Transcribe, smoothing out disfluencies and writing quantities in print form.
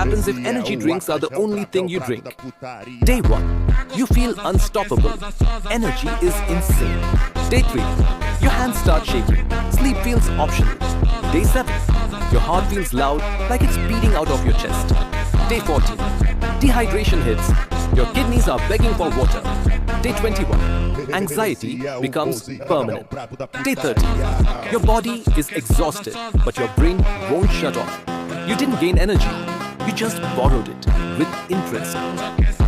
happens if energy drinks are the only thing you drink? Day 1, you feel unstoppable. Energy is insane. Day 3, your hands start shaking. Sleep feels optional. Day 7, your heart feels loud like it's beating out of your chest. Day 14, dehydration hits. Your kidneys are begging for water. Day 21, anxiety becomes permanent. Day 30, your body is exhausted, but your brain won't shut off. You didn't gain energy, you just borrowed it with interest.